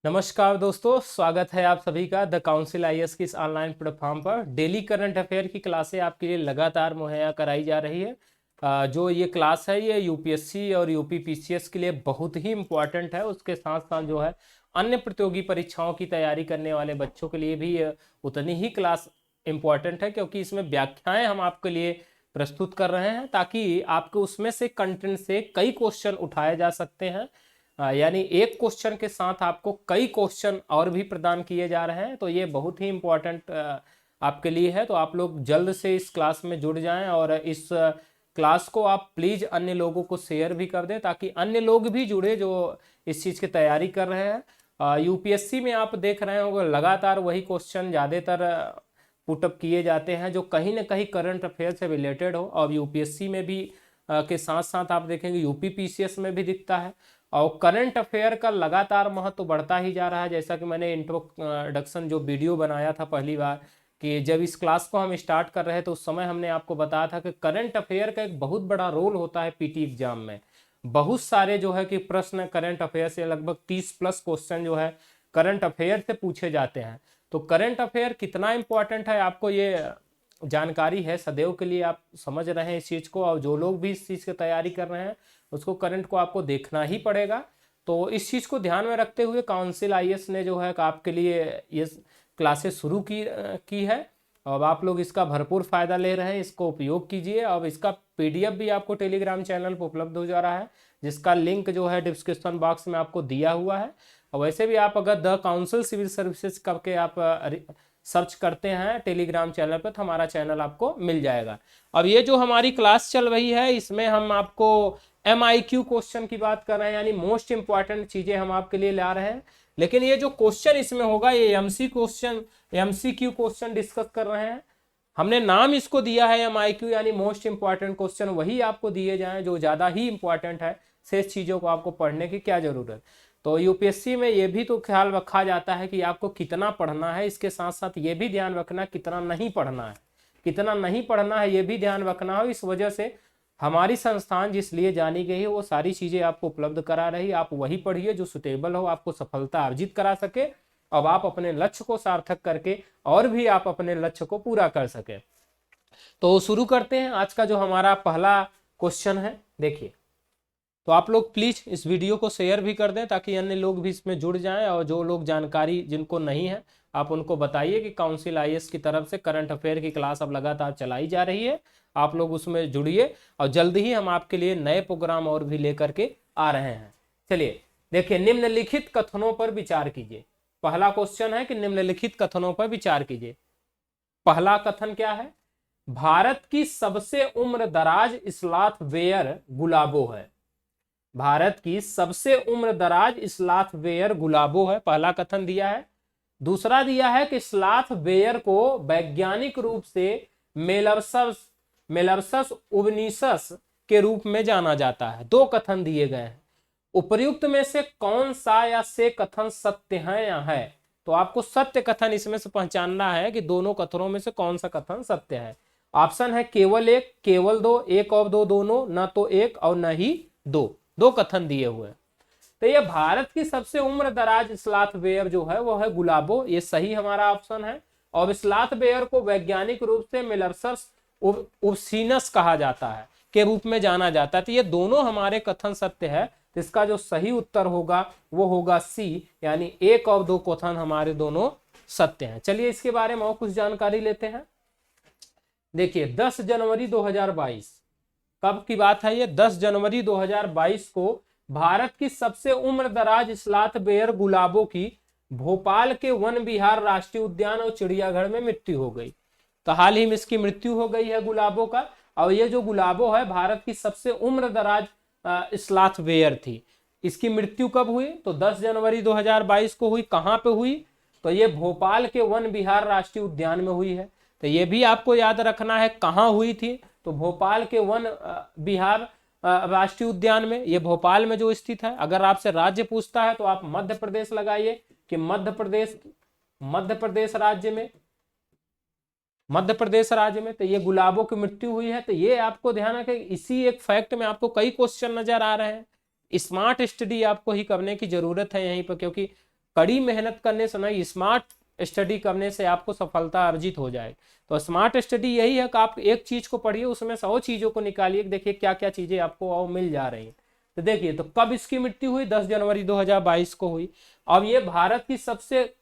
नमस्कार दोस्तों, स्वागत है आप सभी का द काउंसिल आईएएस की इस ऑनलाइन प्लेटफॉर्म पर। डेली करंट अफेयर की क्लासें आपके लिए लगातार मुहैया कराई जा रही है। जो ये क्लास है ये यूपीएससी और यूपी पीसीएस के लिए बहुत ही इम्पोर्टेंट है। उसके साथ साथ जो है अन्य प्रतियोगी परीक्षाओं की तैयारी करने वाले बच्चों के लिए भी उतनी ही क्लास इम्पोर्टेंट है, क्योंकि इसमें व्याख्याएं हम आपके लिए प्रस्तुत कर रहे हैं ताकि आपको उसमें से कंटेंट से कई क्वेश्चन उठाए जा सकते हैं। यानी एक क्वेश्चन के साथ आपको कई क्वेश्चन और भी प्रदान किए जा रहे हैं, तो ये बहुत ही इम्पोर्टेंट आपके लिए है। तो आप लोग जल्द से इस क्लास में जुड़ जाएं और इस क्लास को आप प्लीज अन्य लोगों को शेयर भी कर दें ताकि अन्य लोग भी जुड़े जो इस चीज़ की तैयारी कर रहे हैं। यूपीएससी में आप देख रहे होंगे लगातार वही क्वेश्चन ज़्यादातर पुटअप किए जाते हैं जो कहीं ना कहीं करंट अफेयर से रिलेटेड हो, और यूपीएससी में भी के साथ साथ आप देखेंगे यूपी पीसीएस में भी दिखता है। और करंट अफेयर का लगातार महत्व बढ़ता ही जा रहा है। जैसा कि मैंने इंट्रोडक्शन जो वीडियो बनाया था पहली बार कि जब इस क्लास को हम स्टार्ट कर रहे थे उस समय हमने आपको बताया था कि करंट अफेयर का एक बहुत बड़ा रोल होता है पीटी एग्जाम में। बहुत सारे जो है कि प्रश्न करंट अफेयर से लगभग 30+ क्वेश्चन जो है करंट अफेयर से पूछे जाते हैं। तो करंट अफेयर कितना इंपॉर्टेंट है आपको ये जानकारी है सदैव के लिए, आप समझ रहे हैं इस चीज़ को। और जो लोग भी इस चीज़ की तैयारी कर रहे हैं उसको करंट को आपको देखना ही पड़ेगा। तो इस चीज़ को ध्यान में रखते हुए काउंसिल आईएएस ने जो है आपके लिए ये क्लासेस शुरू की है। अब आप लोग इसका भरपूर फायदा ले रहे हैं, इसको उपयोग कीजिए। अब इसका पीडीएफ भी आपको टेलीग्राम चैनल पर उपलब्ध हो जा रहा है, जिसका लिंक जो है डिस्क्रिप्शन बॉक्स में आपको दिया हुआ है। और वैसे भी आप अगर द काउंसिल सिविल सर्विसेज करके आप सर्च करते हैं टेलीग्राम चैनल पर तो हमारा चैनल आपको मिल जाएगा। अब ये जो हमारी क्लास चल रही है इसमें हम आपको MIQ क्वेश्चन की बात कर रहे हैं, यानी मोस्ट इंपॉर्टेंट चीजें हम आपके लिए ला रहे हैं। लेकिन ये जो क्वेश्चन इसमें होगा ये MCQ क्वेश्चन डिस्कस कर रहे हैं। हमने नाम इसको दिया है MIQ, यानी मोस्ट इंपॉर्टेंट क्वेश्चन वही आपको दिए जाएं जो ज्यादा ही इंपॉर्टेंट है। शेष चीजों को आपको पढ़ने की क्या जरूरत। तो यूपीएससी में ये भी तो ख्याल रखा जाता है कि आपको कितना पढ़ना है, इसके साथ साथ ये भी ध्यान रखना कितना नहीं पढ़ना है। कितना नहीं पढ़ना है ये भी ध्यान रखना हो। इस वजह से हमारी संस्थान जिस लिए जानी गई है वो सारी चीजें आपको उपलब्ध करा रही। आप वही पढ़िए जो सुटेबल हो, आपको सफलता अर्जित करा सके, अब आप अपने लक्ष्य को सार्थक करके और भी आप अपने लक्ष्य को पूरा कर सके। तो शुरू करते हैं आज का जो हमारा पहला क्वेश्चन है। देखिए, तो आप लोग प्लीज इस वीडियो को शेयर भी कर दें ताकि अन्य लोग भी इसमें जुड़ जाएं, और जो लोग जानकारी जिनको नहीं है आप उनको बताइए कि काउंसिल आईएएस की तरफ से करंट अफेयर की क्लास अब लगातार चलाई जा रही है। आप लोग उसमें जुड़िए और जल्द ही हम आपके लिए नए प्रोग्राम और भी लेकर के आ रहे हैं। चलिए देखिए, निम्नलिखित कथनों पर विचार कीजिए। पहला क्वेश्चन है कि निम्नलिखित कथनों पर विचार कीजिए। पहला कथन क्या है? भारत की सबसे उम्र दराज स्लॉथ बेयर गुलाबो है। भारत की सबसे उम्र दराज स्लॉथ बेयर गुलाबो है, पहला कथन दिया है। दूसरा दिया है कि स्लॉथ बेयर को वैज्ञानिक रूप से मेलर्सस उबनिसस के रूप में जाना जाता है। दो कथन दिए गए हैं, उपर्युक्त में से कौन सा या से कथन सत्य है या है? तो आपको सत्य कथन इसमें से पहचानना है कि दोनों कथनों में से कौन सा कथन सत्य है। ऑप्शन है केवल एक, केवल दो, एक और दो, दोनों, न तो एक और न ही दो। दो कथन दिए हुए। तो ये भारत की सबसे उम्र दराज स्लॉथ बेयर जो है वो है गुलाबो, ये सही हमारा ऑप्शन है। और स्लॉथ बेयर को वैज्ञानिक रूप से मेलर्सस उबसिनस कहा जाता है, के रूप में जाना जाता है। तो ये दोनों हमारे कथन सत्य है। तो इसका जो सही उत्तर होगा वो होगा सी, यानी एक और दो कथन हमारे दोनों सत्य हैं। चलिए इसके बारे में और कुछ जानकारी लेते हैं। देखिए 10 जनवरी 2022 कब की बात है? ये 10 जनवरी 2022 को भारत की सबसे उम्र दराज स्लॉथ बेयर गुलाबो की भोपाल के वन विहार राष्ट्रीय उद्यान और चिड़ियाघर में मृत्यु हो गई। तो हाल ही में इसकी मृत्यु हो गई है गुलाबो का। और ये जो गुलाबो है भारत की सबसे उम्र दराज स्लॉथ बेयर थी। इसकी मृत्यु कब हुई? तो 10 जनवरी 2022 को हुई। कहां पे हुई? तो ये भोपाल के वन विहार राष्ट्रीय उद्यान में हुई है। तो ये भी आपको याद रखना है कहां हुई थी। तो भोपाल के वन विहार राष्ट्रीय उद्यान में, ये भोपाल में जो स्थित है। अगर आपसे राज्य पूछता है तो आप मध्य प्रदेश लगाइए कि मध्य प्रदेश राज्य में तो ये गुलाबों की मृत्यु हुई है। तो ये आपको ध्यान रखें, इसी एक फैक्ट में आपको कई क्वेश्चन नजर आ रहे हैं। स्मार्ट स्टडी आपको ही करने की जरूरत है यहीं पर, क्योंकि कड़ी मेहनत करने से नहीं, स्मार्ट स्टडी करने से आपको सफलता अर्जित हो जाएगी। तो स्मार्ट स्टडी यही है कि आप एक चीज को पढ़िए, उसमें 100 चीजों को निकालिए, देखिए क्या क्या चीजें आपको और मिल जा रही हैं। तो देखिए, तो कब इसकी मृत्यु हुई? 10 जनवरी 2022 को हुई। अब ये भारत की सबसे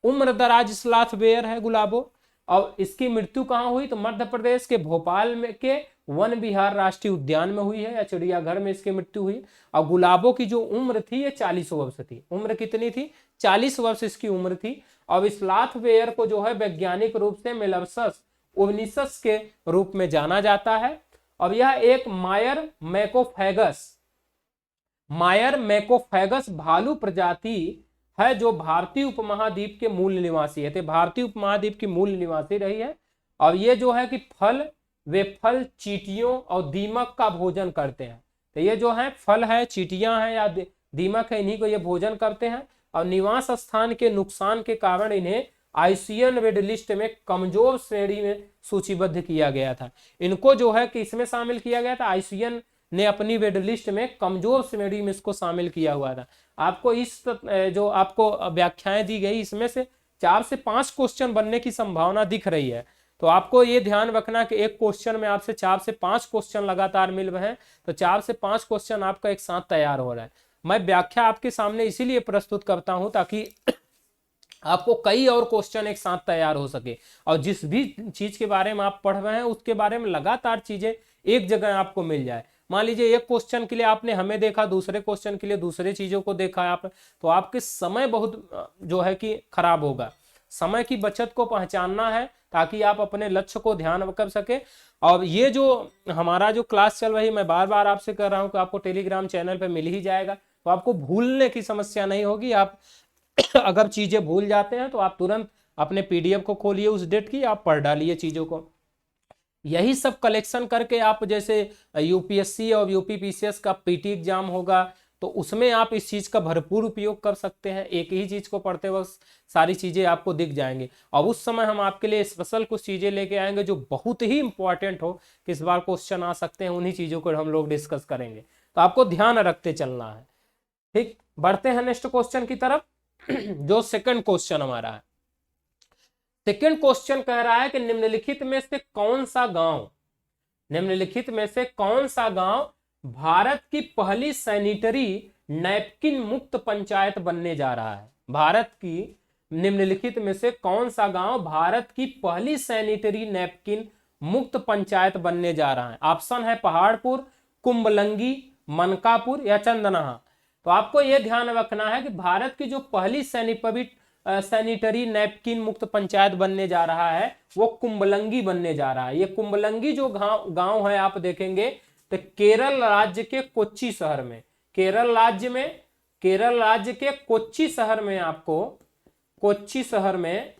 उम्रदराज स्लॉथ बेयर है गुलाबो। और इसकी मृत्यु कहाँ हुई? तो मध्य प्रदेश के भोपाल में के वन विहार राष्ट्रीय उद्यान में हुई है, या चिड़ियाघर में इसकी मृत्यु हुई। और गुलाबो की जो उम्र थी ये 40 वर्ष थी। उम्र कितनी थी? 40 वर्ष इसकी उम्र थी। अब स्लॉथ बेयर को जो है वैज्ञानिक रूप से मेलर्सस ओवनिसस के रूप में जाना जाता है। अब यह एक मायर मैकोफैगस भालू प्रजाति है, जो भारतीय उपमहाद्वीप के मूल निवासी है। तो भारतीय उपमहाद्वीप की मूल निवासी रही है। और ये जो है कि वे फल, चींटियों और दीमक का भोजन करते हैं। तो ये जो है फल है, चींटियां हैं या दीमक है, इन्हीं को ये भोजन करते हैं। और निवास स्थान के नुकसान के कारण इन्हें आईसीएन रेड लिस्ट में कमजोर श्रेणी में सूचीबद्ध किया गया था। इनको जो है कि इसमें शामिल किया गया था, आईसीएन ने अपनी रेड लिस्ट में कमजोर श्रेणी में इसको शामिल किया हुआ था। आपको इस जो आपको व्याख्याएं दी गई, इसमें से 4 से 5 क्वेश्चन बनने की संभावना दिख रही है। तो आपको ये ध्यान रखना कि एक क्वेश्चन में आपसे 4 से 5 क्वेश्चन लगातार मिल रहे हैं। तो 4 से 5 क्वेश्चन आपका एक साथ तैयार हो रहा है। मैं व्याख्या आपके सामने इसीलिए प्रस्तुत करता हूं ताकि आपको कई और क्वेश्चन एक साथ तैयार हो सके, और जिस भी चीज के बारे में आप पढ़ रहे हैं उसके बारे में लगातार चीजें एक जगह आपको मिल जाए। मान लीजिए एक क्वेश्चन के लिए आपने हमें देखा, दूसरे क्वेश्चन के लिए दूसरे चीजों को देखा आप, तो आपके समय बहुत जो है कि खराब होगा। समय की बचत को पहचानना है ताकि आप अपने लक्ष्य को ध्यान कर सके। और ये जो हमारा जो क्लास चल रही है, मैं बार बार आपसे कह रहा हूं कि आपको टेलीग्राम चैनल पे मिल ही जाएगा, तो आपको भूलने की समस्या नहीं होगी। आप अगर चीजें भूल जाते हैं तो आप तुरंत अपने पीडीएफ को खोलिए उस डेट की, आप पढ़ डालिए चीजों को। यही सब कलेक्शन करके आप जैसे यूपीएससी और यूपीपीसीएस का पीटी एग्जाम होगा, तो उसमें आप इस चीज का भरपूर उपयोग कर सकते हैं। एक ही चीज को पढ़ते वक्त सारी चीजें आपको दिख जाएंगी। और उस समय हम आपके लिए स्पेशल कुछ चीजें लेके आएंगे जो बहुत ही इंपॉर्टेंट हो, किस बार क्वेश्चन आ सकते हैं, उन्हीं चीजों को हम लोग डिस्कस करेंगे। तो आपको ध्यान रखते चलना है। ठीक, बढ़ते हैं नेक्स्ट क्वेश्चन की तरफ। जो सेकंड क्वेश्चन हमारा है, सेकंड क्वेश्चन कह रहा है कि निम्नलिखित में से कौन सा गांव भारत की पहली सैनिटरी नैपकिन मुक्त पंचायत बनने जा रहा है? निम्नलिखित में से कौन सा गांव भारत की पहली सैनिटरी नैपकिन मुक्त पंचायत बनने जा रहा है? ऑप्शन है पहाड़पुर, कुंभलंगी, मनकापुर या चंदनाहा। तो आपको यह ध्यान रखना है कि भारत की जो पहली सैनिटरी नैपकिन मुक्त पंचायत बनने जा रहा है वो कुंभलंगी बनने जा रहा है। ये कुंभलंगी जो गांव है, आप देखेंगे तो केरल राज्य के कोच्चि शहर में, केरल राज्य के कोच्चि शहर में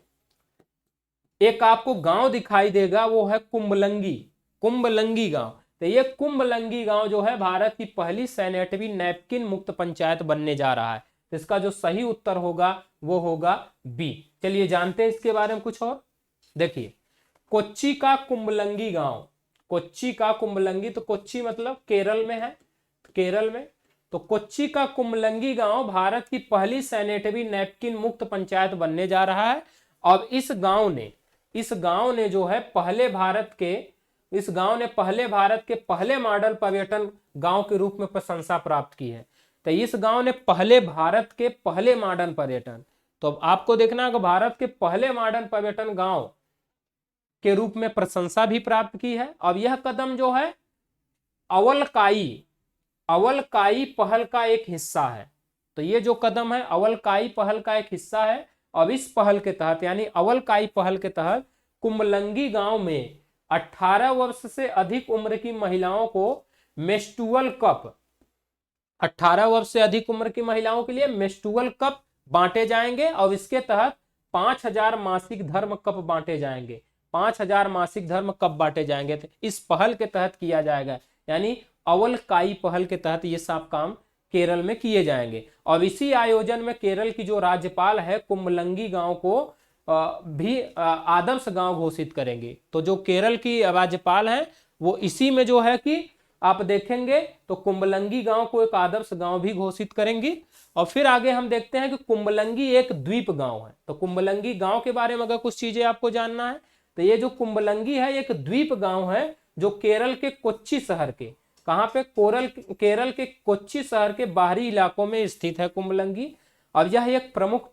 एक आपको गांव दिखाई देगा, वो है कुंभलंगी गांव। तो ये कुंभलंगी गांव जो है भारत की पहली सैनिटरी नैपकिन मुक्त पंचायत बनने जा रहा है। तो इसका जो सही उत्तर होगा वो होगा बी। चलिए जानते हैं इसके बारे में कुछ और। देखिए, कोच्चि का कुंभलंगी, तो कोच्चि मतलब केरल में है, तो कोच्चि का कुंभलंगी गांव भारत की पहली सैनिटरी नैपकिन मुक्त पंचायत बनने जा रहा है। और इस गांव ने जो है पहले भारत के पहले मॉडल पर्यटन गांव के रूप में प्रशंसा प्राप्त की है। तो इस गांव ने भारत के पहले मॉडर्न पर्यटन, तो आपको देखना है कि भारत के पहले मॉडर्न पर्यटन गांव के रूप में प्रशंसा भी प्राप्त की है। अब यह कदम जो है अवलकाई पहल का एक हिस्सा है। तो ये जो कदम है अवलकाई पहल का एक हिस्सा है। अब इस पहल के तहत, यानी अवलकाई पहल के तहत, कुंभलंगी गांव में 18 वर्ष से अधिक उम्र की महिलाओं को मेंस्ट्रुअल कप, 18 वर्ष से अधिक उम्र की महिलाओं के लिए मेंस्ट्रुअल कप बांटे जाएंगे। और इसके तहत 5000 मासिक धर्म कप बांटे जाएंगे, 5000 मासिक धर्म कप बांटे जाएंगे। तो इस पहल के तहत किया जाएगा, यानी अवलकाई पहल के तहत ये सब काम केरल में किए जाएंगे। और इसी आयोजन में केरल की जो राज्यपाल है कुंभलंगी गांव को भी आदर्श गांव घोषित करेंगे। तो जो केरल की राज्यपाल है वो इसी में जो है कि आप देखेंगे तो कुंबलंगी गांव को एक आदर्श गांव भी घोषित करेंगी। और फिर आगे हम देखते हैं कि कुंबलंगी एक द्वीप गांव है। तो कुंबलंगी गांव के बारे में अगर कुछ चीजें आपको जानना है तो ये जो कुंबलंगी है एक द्वीप गांव है जो केरल के कोच्चि शहर के, कहां पे, केरल के कोच्चि शहर के बाहरी इलाकों में स्थित है कुंबलंगी। अब यह एक प्रमुख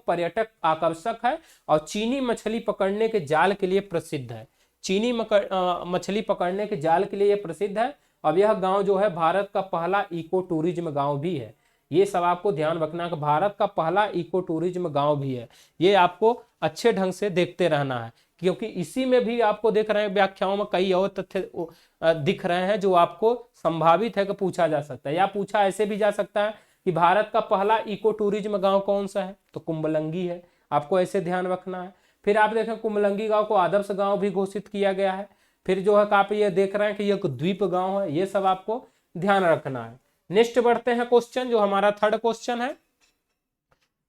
पर्यटक आकर्षक है और चीनी मछली पकड़ने के जाल के लिए प्रसिद्ध है। चीनी मछली पकड़ने के जाल के लिए प्रसिद्ध है। अब यह गांव जो है भारत का पहला इको टूरिज्म गांव भी है। ये सब आपको ध्यान रखना है कि भारत का पहला इको टूरिज्म गांव भी है। ये आपको अच्छे ढंग से देखते रहना है, क्योंकि इसी में भी आपको देख रहे हैं व्याख्याओं में कई और तथ्य दिख रहे हैं जो आपको संभावित है कि पूछा जा सकता है, या पूछा ऐसे भी जा सकता है कि भारत का पहला इको टूरिज्म गांव कौन सा है, तो कुंबलंगी है। आपको ऐसे ध्यान रखना है। फिर आप देखें कुंबलंगी गांव को आदर्श गांव भी घोषित किया गया है। फिर जो है आप ये देख रहे हैं कि यह द्वीप गांव है। ये सब आपको ध्यान रखना है। नेक्स्ट बढ़ते हैं क्वेश्चन, जो हमारा थर्ड क्वेश्चन है।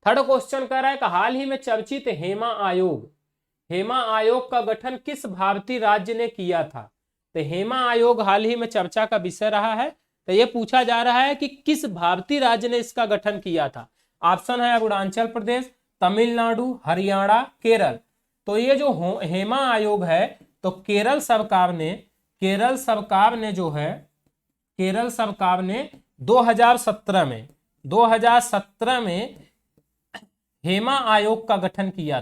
थर्ड क्वेश्चन कह रहा है कि हाल ही में चर्चित हेमा आयोग का गठन किस भारतीय राज्य ने किया था। तो हेमा आयोग हाल ही में चर्चा का विषय रहा है। तो यह पूछा जा रहा है कि किस भारतीय राज्य ने इसका गठन किया था। ऑप्शन है अरुणाचल प्रदेश, तमिलनाडु, हरियाणा, केरल। तो ये जो हेमा आयोग है तो केरल सरकार ने 2017 में हेमा आयोग का गठन किया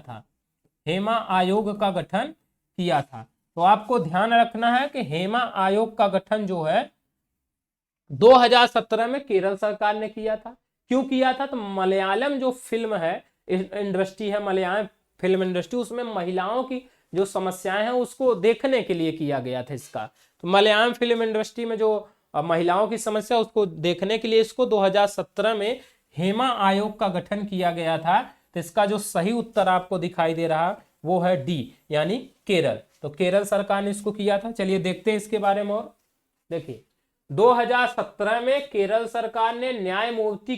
था। तो आपको ध्यान रखना है कि हेमा आयोग का गठन जो है 2017 में केरल सरकार ने किया था। क्यों किया था, तो मलयालम जो फिल्म है इंडस्ट्री है, मलयालम फिल्म इंडस्ट्री, उसमें महिलाओं की जो समस्याएं हैं उसको देखने के लिए किया गया था इसका। तो मलयालम फिल्म इंडस्ट्री में जो महिलाओं की समस्या उसको देखने के लिए इसको 2017 में हेमा आयोग का गठन किया गया था। तो इसका जो सही उत्तर आपको दिखाई दे रहा वो है डी, यानी केरल। तो केरल सरकार ने इसको किया था। चलिए देखते हैं इसके बारे में और। देखिए 2017 में केरल सरकार ने न्यायमूर्ति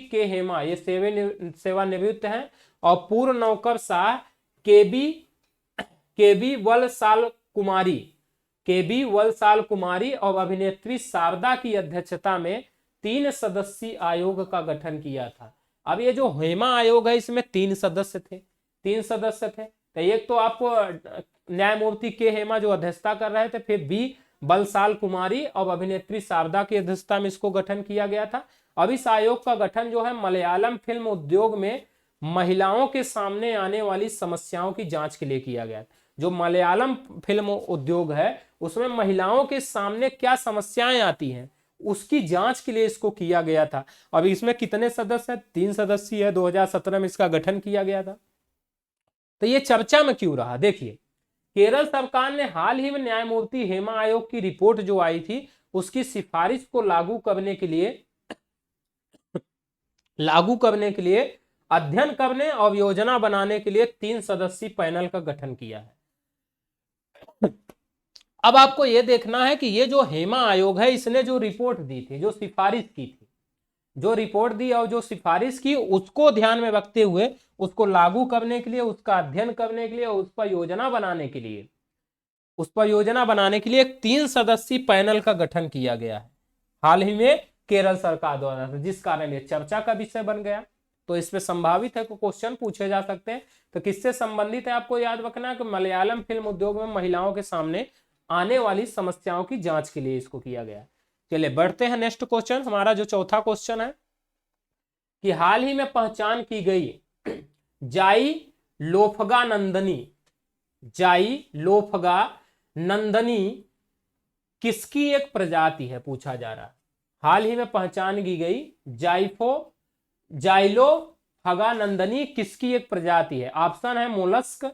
के हेमा ये सेवानिवृत्त हैं और पूर्व नौकरशाह केबी वलसाल कुमारी और अभिनेत्री शारदा की अध्यक्षता में 3 सदस्यीय आयोग का गठन किया था। अब ये जो हेमा आयोग है इसमें 3 सदस्य थे। तो एक तो आपको न्यायमूर्ति के हेमा जो अध्यक्षता कर रहे थे, फिर बी बलसाल कुमारी और अभिनेत्री शारदा की अध्यक्षता में इसको गठन किया गया था। अब इस आयोग का गठन जो है मलयालम फिल्म उद्योग में महिलाओं के सामने आने वाली समस्याओं की जांच के लिए किया गया। जो मलयालम फिल्म उद्योग है उसमें महिलाओं के सामने क्या समस्याएं आती हैं उसकी जांच के लिए इसको किया गया था। अब इसमें कितने सदस्य हैं, 3 सदस्य है। 2017 में इसका गठन किया गया था। तो ये चर्चा में क्यों रहा, देखिए केरल सरकार ने हाल ही में न्यायमूर्ति हेमा आयोग की रिपोर्ट जो आई थी उसकी सिफारिश को लागू करने के लिए अध्ययन करने और योजना बनाने के लिए 3 सदस्यीय पैनल का गठन किया है। अब आपको यह देखना है कि ये जो हेमा आयोग है इसने जो रिपोर्ट दी थी, जो रिपोर्ट दी और जो सिफारिश की उसको ध्यान में रखते हुए उसको लागू करने के लिए, उसका अध्ययन करने के लिए, उस पर योजना बनाने के लिए एक 3 सदस्यीय पैनल का गठन किया गया है हाल ही में केरल सरकार द्वारा, जिस कारण ये चर्चा का विषय बन गया। तो इसमें संभावित है कि क्वेश्चन पूछे जा सकते हैं। तो किससे संबंधित है आपको याद रखना है कि मलयालम फिल्म उद्योग में महिलाओं के सामने आने वाली समस्याओं की जांच के लिए इसको किया गया। चलिए बढ़ते हैं नेक्स्ट क्वेश्चन। हमारा जो चौथा क्वेश्चन है कि हाल ही में पहचान की गई जाई लोफगा नंदनी किसकी एक प्रजाति है, पूछा जा रहा है। हाल ही में पहचान की गई जाइलोफगा नंदनी किसकी एक प्रजाति है। ऑप्शन है मोलस्क,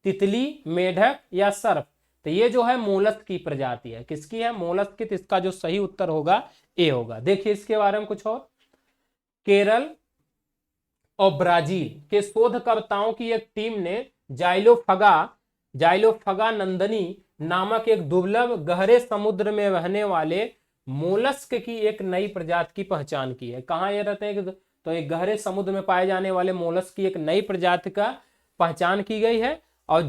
तितली, मेढक या सर्प। तो ये जो है मोलस्क की प्रजाति है। किसकी है, मोलस्क की। इसका जो सही उत्तर होगा ए होगा। देखिए इसके बारे में कुछ और। केरल और ब्राजील के शोधकर्ताओं की एक टीम ने जाइलोफगा नंदनी नामक एक दुर्लभ गहरे समुद्र में रहने वाले मोलस्क की एक नई प्रजाति की पहचान की है। कहाँ ये रहते हैं, तो एक गहरे समुद्र में पाए जाने वाले मोलस्क की एक नई प्रजाति का पहचान की गई है। और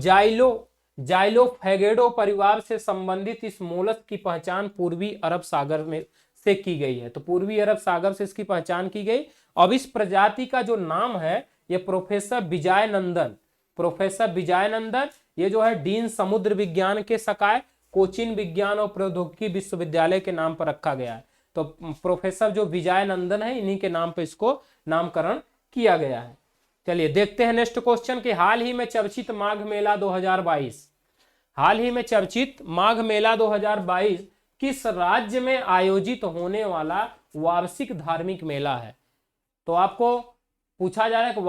जाइलोफैगेडो परिवार से संबंधित इस मोलस्क की पहचान पूर्वी अरब सागर में से की गई है। तो पूर्वी अरब सागर से इसकी पहचान की गई। अब इस प्रजाति का जो नाम है ये प्रोफेसर विजय नंदन ये जो है डीन समुद्र विज्ञान के सकाय कोचीन विज्ञान और प्रौद्योगिकी विश्वविद्यालय के नाम पर रखा गया है। तो प्रोफेसर जो विजय नंदन है इन्हीं के नाम पर इसको नामकरण किया गया है। चलिए देखते हैं नेक्स्ट क्वेश्चन कि हाल ही में चर्चित माघ मेला 2022 किस राज्य में आयोजित होने वाला वार्षिक धार्मिक मेला है। तो आपको पूछा जा रहा है कि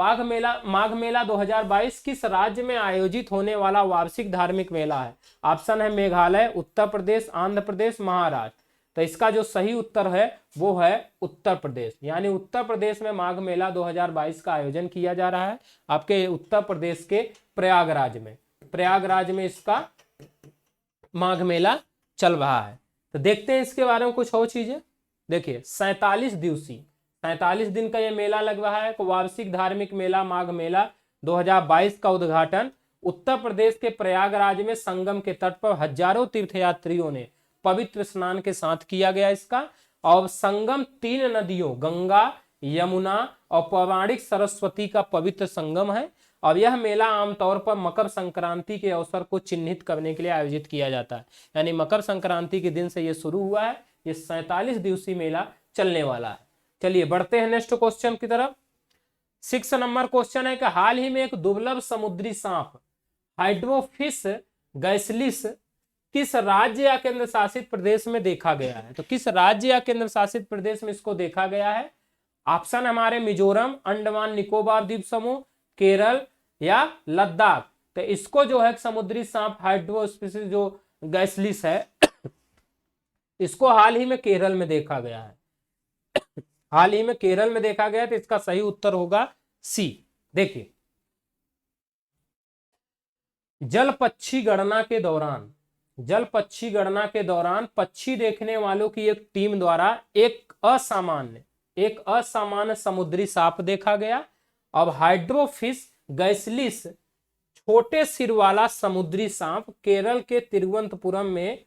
माघ मेला 2022 किस राज्य में आयोजित होने वाला वार्षिक धार्मिक मेला है। ऑप्शन है मेघालय, उत्तर प्रदेश, आंध्र प्रदेश, महाराष्ट्र। तो इसका जो सही उत्तर है वो है उत्तर प्रदेश, यानी उत्तर प्रदेश में माघ मेला 2022 का आयोजन किया जा रहा है आपके उत्तर प्रदेश के प्रयागराज में इसका माघ मेला चल रहा है। तो देखते हैं इसके बारे में कुछ और चीजें। देखिए 47 दिन का ये मेला लग रहा है। वार्षिक धार्मिक मेला माघ मेला 2022 का उद्घाटन उत्तर प्रदेश के प्रयागराज में संगम के तट पर हजारों तीर्थयात्रियों ने पवित्र स्नान के साथ किया गया इसका। और संगम 3 नदियों गंगा, यमुना और पौराणिक सरस्वती का पवित्र संगम है। और यह मेला आमतौर पर मकर संक्रांति के अवसर को चिन्हित करने के लिए आयोजित किया जाता है, यानी मकर संक्रांति के दिन से यह शुरू हुआ है। ये 47 दिवसीय मेला चलने वाला है। चलिए बढ़ते हैं नेक्स्ट क्वेश्चन की तरफ। 6 नंबर क्वेश्चन है कि हाल ही में एक दुर्लभ समुद्री सांप हाइड्रोफिश गैसलिस किस राज्य या केंद्र शासित प्रदेश में देखा गया है। तो किस राज्य या केंद्र शासित प्रदेश में इसको देखा गया है। ऑप्शन हमारे मिजोरम, अंडमान निकोबार द्वीप समूह, केरल या लद्दाख। तो इसको जो है समुद्री सांप हाइड्रोफिश जो गैसलिस है इसको हाल ही में केरल में देखा गया है। तो इसका सही उत्तर होगा सी। देखिए जल पक्षी गणना के दौरान पक्षी देखने वालों की एक टीम द्वारा एक असामान्य समुद्री सांप देखा गया। अब हाइड्रोफिश गैसलिस छोटे सिर वाला समुद्री सांप केरल के तिरुवनंतपुरम में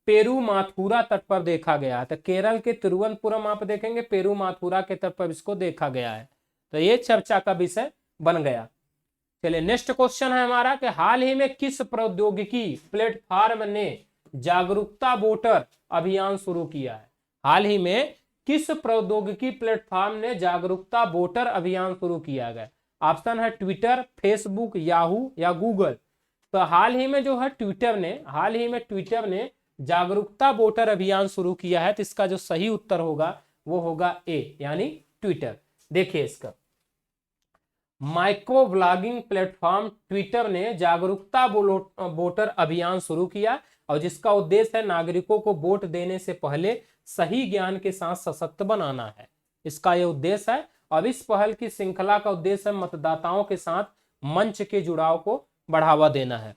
पेरुमाथुरा तट पर देखा गया है। तो केरल के तिरुवनंतपुरम आप देखेंगे पेरुमाथुरा के तट पर इसको देखा गया है। तो ये चर्चा का विषय बन गया। चलिए नेक्स्ट क्वेश्चन है हमारा कि हाल ही में किस प्रौद्योगिकी प्लेटफॉर्म ने जागरूकता वोटर अभियान शुरू किया है। हाल ही में किस प्रौद्योगिकी प्लेटफॉर्म ने जागरूकता वोटर अभियान शुरू किया गया। ऑप्शन है ट्विटर, फेसबुक, याहू या गूगल। तो हाल ही में जो है ट्विटर ने जागरूकता वोटर अभियान शुरू किया है। तो इसका जो सही उत्तर होगा वो होगा ए, यानी ट्विटर। देखिए इसका माइक्रो ब्लॉगिंग प्लेटफॉर्म ट्विटर ने जागरूकता वोटर अभियान शुरू किया और जिसका उद्देश्य है नागरिकों को वोट देने से पहले सही ज्ञान के साथ सशक्त बनाना है। इसका यह उद्देश्य है। अब इस पहल की श्रृंखला का उद्देश्य मतदाताओं के साथ मंच के जुड़ाव को बढ़ावा देना है।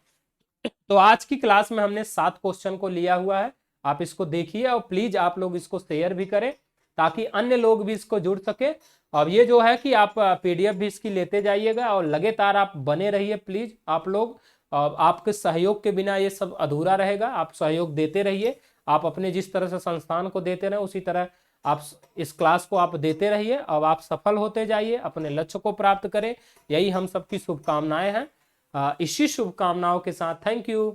तो आज की क्लास में हमने 7 क्वेश्चन को लिया हुआ है। आप इसको देखिए और प्लीज आप लोग इसको शेयर भी करें ताकि अन्य लोग भी इसको जुड़ सके। अब ये जो है कि आप पीडीएफ भी इसकी लेते जाइएगा और लगातार आप बने रहिए प्लीज। आप लोग आपके सहयोग के बिना ये सब अधूरा रहेगा। आप सहयोग देते रहिए। आप अपने जिस तरह से संस्थान को देते रहे उसी तरह आप इस क्लास को आप देते रहिए। अब आप सफल होते जाइए, अपने लक्ष्य को प्राप्त करें। यही हम सबकी शुभकामनाएं हैं। इसी शुभकामनाओं के साथ थैंक यू।